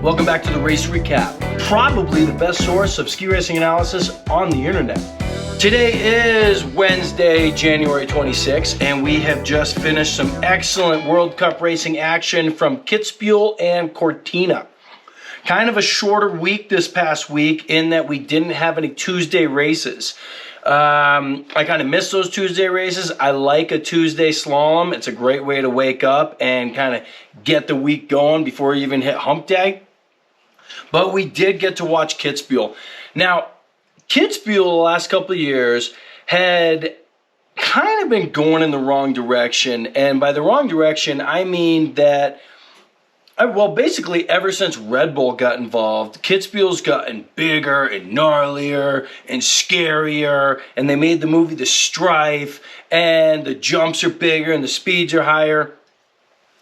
Welcome back to the Race Recap, probably the best source of ski racing analysis on the internet. Today is Wednesday, January 26th, and we have just finished some excellent World Cup racing action from Kitzbuehel and Cortina. Kind of a shorter week this past week in that we didn't have any Tuesday races. I kind of miss those Tuesday races. I like a Tuesday slalom. It's a great way to wake up and kind of get the week going before you even hit hump day. But we did get to watch Kitzbuehel. Now, Kitzbuehel the last couple of years had kind of been going in the wrong direction. And by the wrong direction, I mean that, well, basically ever since Red Bull got involved, Kitzbuehel's gotten bigger and gnarlier and scarier. And they made the movie The Strife, and the jumps are bigger and the speeds are higher.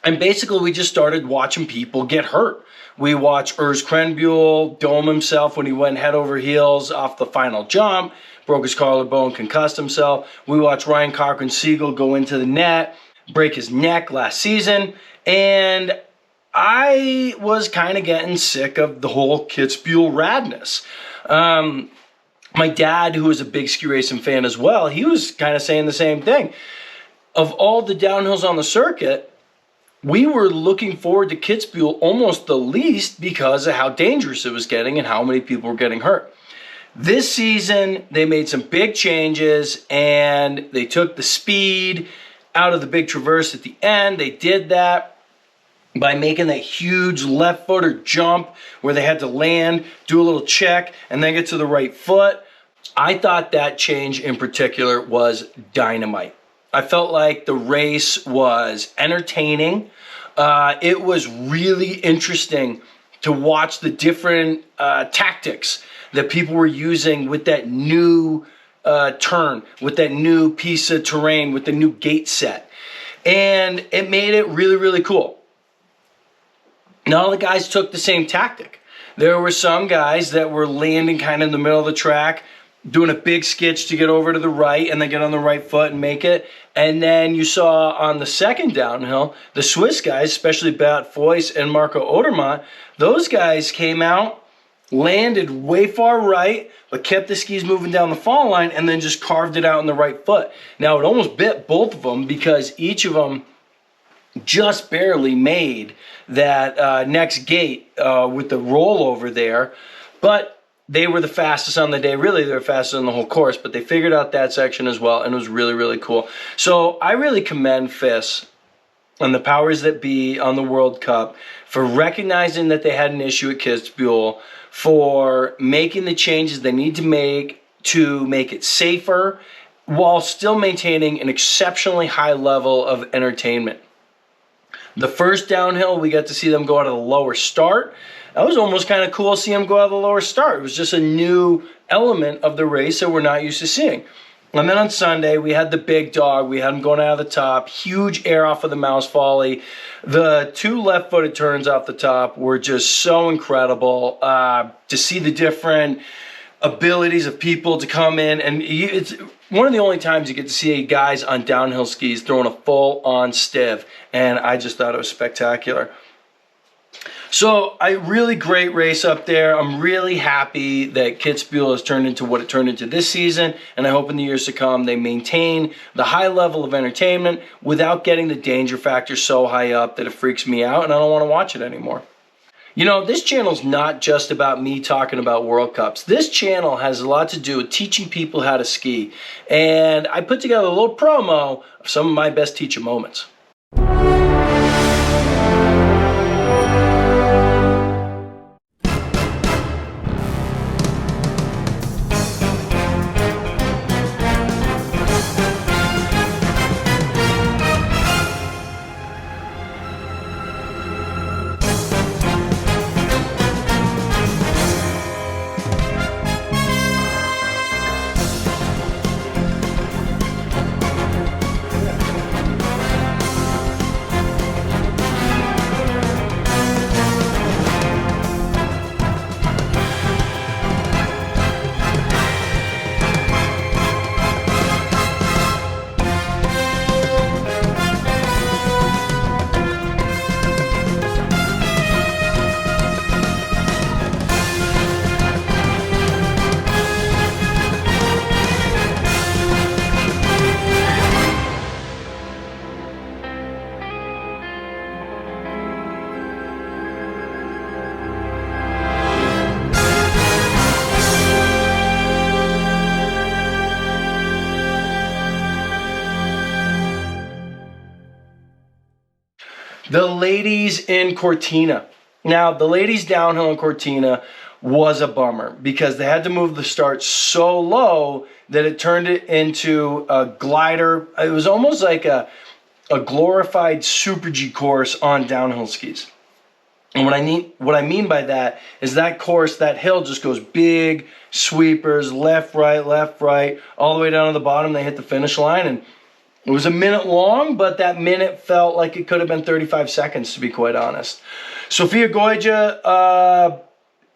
And basically we just started watching people get hurt. We watched Urs Krenbuhl dome himself when he went head over heels off the final jump, broke his collarbone, concussed himself. We watched Ryan Cochran-Siegel go into the net, break his neck last season. And I was kind of getting sick of the whole Kitzbuehel radness. My dad, who was a big ski racing fan as well, he was kind of saying the same thing. Of all the downhills on the circuit, we were looking forward to Kitzbuehel almost the least because of how dangerous it was getting and how many people were getting hurt. This season, they made some big changes and they took the speed out of the big traverse at the end. They did that by making that huge left footer jump where they had to land, do a little check, and then get to the right foot. I thought that change in particular was dynamite. I felt like the race was entertaining. It was really interesting to watch the different tactics that people were using with that new turn, with that new piece of terrain, with the new gate set. And it made it really, really cool. Not all the guys took the same tactic. There were some guys that were landing kind of in the middle of the track, doing a big skitch to get over to the right and then get on the right foot and make it. And then you saw on the second downhill, the Swiss guys, especially Bert Foyce and Marco Odermatt, those guys came out, landed way far right, but kept the skis moving down the fall line and then just carved it out on the right foot. Now, it almost bit both of them because each of them just barely made that next gate with the rollover there. But they were the fastest on the day. Really, they were fastest on the whole course, but they figured out that section as well, and it was really, really cool. So I really commend FIS and the powers that be on the World Cup for recognizing that they had an issue at Kitzbuehel, for making the changes they need to make it safer while still maintaining an exceptionally high level of entertainment. The first downhill, we got to see them go out of the lower start. That was almost kind of cool to see them go out of the lower start. It was just a new element of the race that we're not used to seeing. And then on Sunday, we had the big dog. We had him going out of the top. Huge air off of the mouse folly. The two left-footed turns off the top were just so incredible. To see the different abilities of people to come in. And it's one of the only times you get to see guys on downhill skis throwing a full-on stiv. And I just thought it was spectacular. So a really great race up there. I'm really happy that Kitzbuehel has turned into what it turned into this season, and I hope in the years to come they maintain the high level of entertainment without getting the danger factor so high up that it freaks me out and I don't want to watch it anymore. You know, this channel's not just about me talking about World Cups. This channel has a lot to do with teaching people how to ski, and I put together a little promo of some of my best teacher moments. The ladies in Cortina. Now, the ladies downhill in Cortina was a bummer because they had to move the start so low that it turned it into a glider. It was almost like a glorified Super G course on downhill skis. And what I mean by that is that course, that hill just goes big sweepers, left, right, all the way down to the bottom. They hit the finish line, and it was a minute long, but that minute felt like it could have been 35 seconds, to be quite honest. Sofia Goija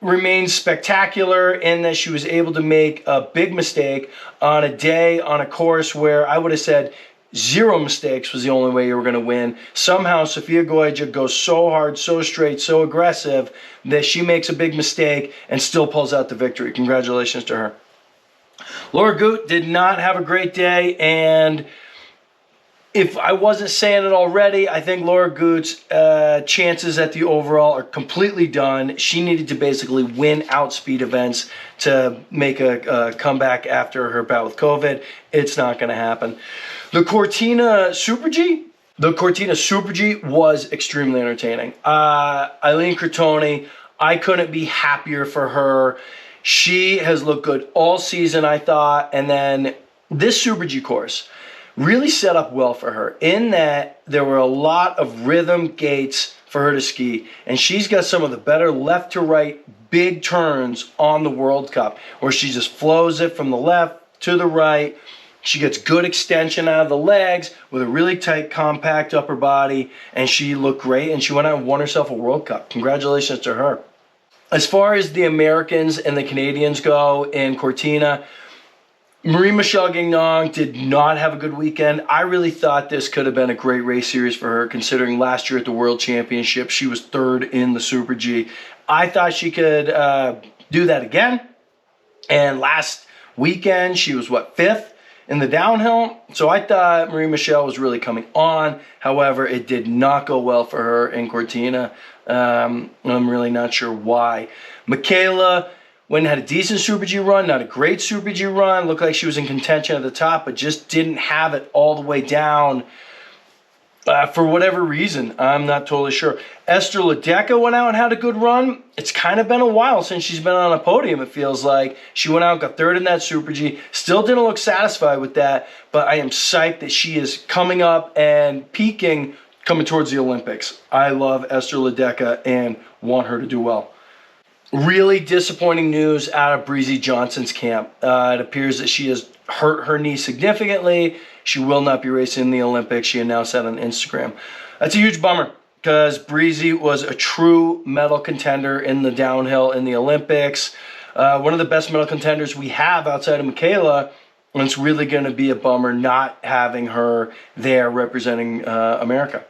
remains spectacular in that she was able to make a big mistake on a day, on a course where I would have said 0 mistakes was the only way you were going to win. Somehow, Sofia Goija goes so hard, so straight, so aggressive that she makes a big mistake and still pulls out the victory. Congratulations to her. Laura Gut did not have a great day, and if I wasn't saying it already, I think Laura Gut's chances at the overall are completely done. She needed to basically win outspeed events to make a comeback after her bout with COVID. It's not going to happen. The Cortina Super G was extremely entertaining. Eileen Crotone, I couldn't be happier for her. She has looked good all season, I thought, and then this Super G course really set up well for her in that there were a lot of rhythm gates for her to ski, and she's got some of the better left to right big turns on the World Cup where she just flows it from the left to the right. She gets good extension out of the legs with a really tight, compact upper body, and she looked great, and she went out and won herself a World Cup. Congratulations to her. As far as the Americans and the Canadians go in Cortina, Marie-Michelle Gagnon did not have a good weekend. I really thought this could have been a great race series for her, considering last year at the World Championship, she was 3rd in the Super G. I thought she could do that again. And last weekend, she was, 5th in the downhill? So I thought Marie-Michelle was really coming on. However, it did not go well for her in Cortina. I'm really not sure why. Michaela went and had a decent Super G run, not a great Super G run. Looked like she was in contention at the top, but just didn't have it all the way down for whatever reason. I'm not totally sure. Esther Ledecky went out and had a good run. It's kind of been a while since she's been on a podium, it feels like. She went out, got 3rd in that Super G. Still didn't look satisfied with that, but I am psyched that she is coming up and peaking coming towards the Olympics. I love Esther Ledecky and want her to do well. Really disappointing news out of Breezy Johnson's camp. It appears that she has hurt her knee significantly. She will not be racing in the Olympics. She announced that on Instagram. That's a huge bummer because Breezy was a true medal contender in the downhill in the Olympics. One of the best medal contenders we have outside of Michaela, and it's really going to be a bummer not having her there representing America.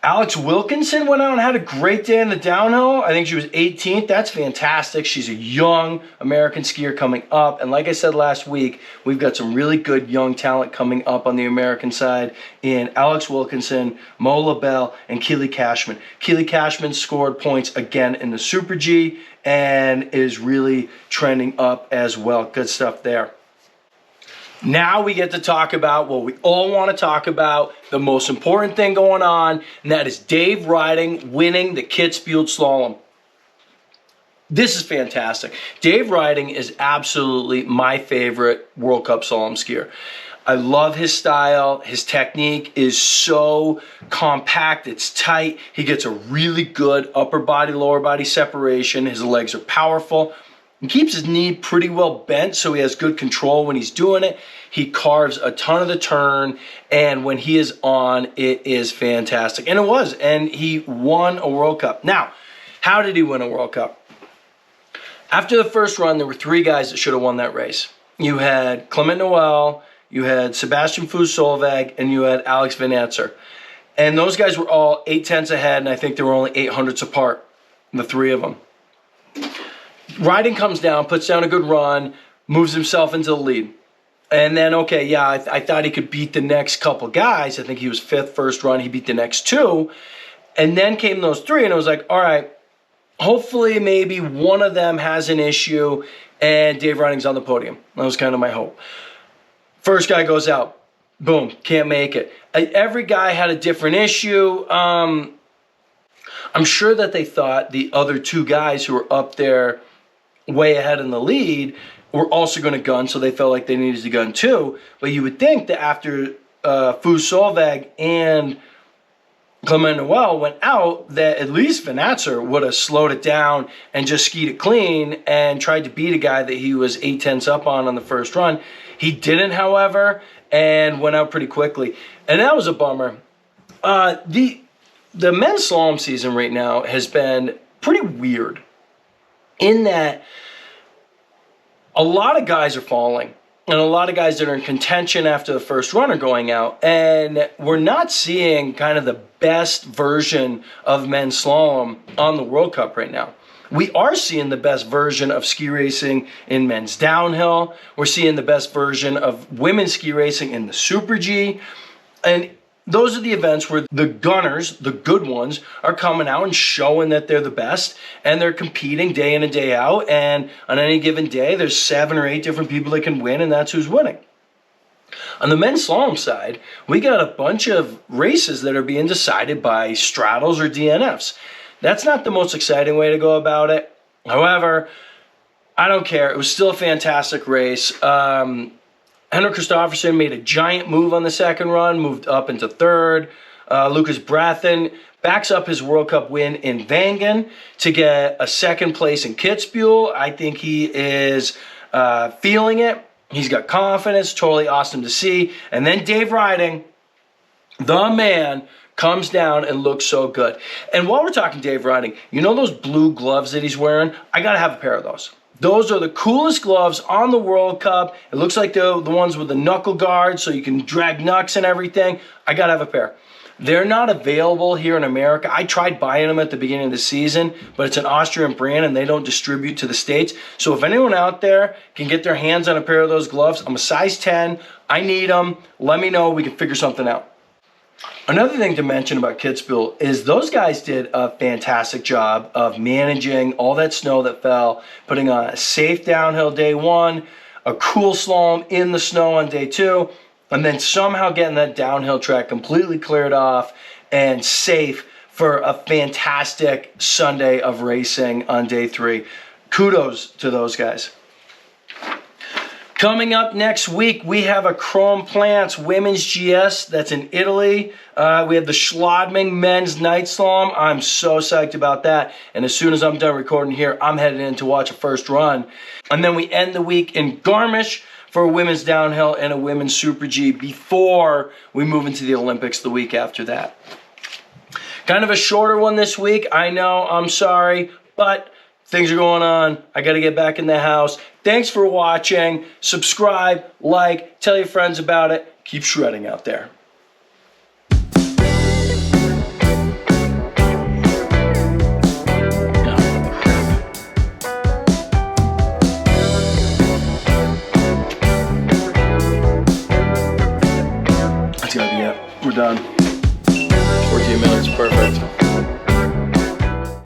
Alex Wilkinson went out and had a great day in the downhill. I think she was 18th. That's fantastic. She's a young American skier coming up. And like I said last week, we've got some really good young talent coming up on the American side in Alex Wilkinson, Mo LaBelle, and Keely Cashman. Keely Cashman scored points again in the Super G and is really trending up as well. Good stuff there. Now we get to talk about what we all want to talk about, the most important thing going on, and that is Dave Riding winning the Kitzbuehel Slalom. This is fantastic. Dave Riding is absolutely my favorite World Cup slalom skier. I love his style. His technique is so compact. It's tight. He gets a really good upper body, lower body separation. His legs are powerful. He keeps his knee pretty well bent, so he has good control when he's doing it. He carves a ton of the turn, and when he is on, it is fantastic. And it was, and he won a World Cup. Now, how did he win a World Cup? After the first run, there were 3 guys that should have won that race. You had Clement Noel, you had Sebastian Fuß-Solveig, and you had Alex Van Etzer. And those guys were all 8/10 ahead, and I think they were only 800ths apart, the 3 of them. Riding comes down, puts down a good run, moves himself into the lead. And then, okay, yeah, I thought he could beat the next couple guys. I think he was 5th first run. He beat the next 2. And then came those 3, and I was like, all right, hopefully maybe one of them has an issue, and Dave Riding's on the podium. That was kind of my hope. First guy goes out. boom, can't make it. Every guy had a different issue. I'm sure that they thought the other two guys who were up there way ahead in the lead were also going to gun, so they felt like they needed to gun too. But you would think that after Fu Solveig and Clement Noel went out, that at least Van Azer would have slowed it down and just skied it clean and tried to beat a guy that he was 8/10 up on the first run. He didn't, however, and went out pretty quickly. And that was a bummer. The men's slalom season right now has been pretty weird in that a lot of guys are falling. And a lot of guys that are in contention after the first run are going out. And we're not seeing kind of the best version of men's slalom on the World Cup right now. We are seeing the best version of ski racing in men's downhill. We're seeing the best version of women's ski racing in the Super G. And those are the events where the gunners, the good ones, are coming out and showing that they're the best, and they're competing day in and day out, and on any given day, there's 7 or 8 different people that can win, and that's who's winning. On the men's slalom side, we got a bunch of races that are being decided by straddles or DNFs. That's not the most exciting way to go about it. However, I don't care. It was still a fantastic race. Henrik Kristoffersen made a giant move on the second run, moved up into third. Lucas Brathen backs up his World Cup win in Wengen to get a second place in Kitzbuehel. I think he is feeling it. He's got confidence, totally awesome to see. And then Dave Riding, the man, comes down and looks so good. And while we're talking Dave Riding, you know those blue gloves that he's wearing? I got to have a pair of those. Those are the coolest gloves on the World Cup. It looks like the ones with the knuckle guards so you can drag knucks and everything. I got to have a pair. They're not available here in America. I tried buying them at the beginning of the season, but it's an Austrian brand and they don't distribute to the States. So if anyone out there can get their hands on a pair of those gloves, I'm a size 10. I need them. Let me know. We can figure something out. Another thing to mention about Kitzbuehel is those guys did a fantastic job of managing all that snow that fell, putting on a safe downhill day 1, a cool slalom in the snow on day 2, and then somehow getting that downhill track completely cleared off and safe for a fantastic Sunday of racing on day 3. Kudos to those guys. Coming up next week, we have a Chrome Plants Women's GS that's in Italy. We have the Schladming Men's Night Slalom. I'm so psyched about that. And as soon as I'm done recording here, I'm headed in to watch a first run. And then we end the week in Garmisch for a women's downhill and a women's Super G before we move into the Olympics the week after that. Kind of a shorter one this week. I know, I'm sorry, but things are going on. I got to get back in the house. Thanks for watching. Subscribe, like, tell your friends about it. Keep shredding out there.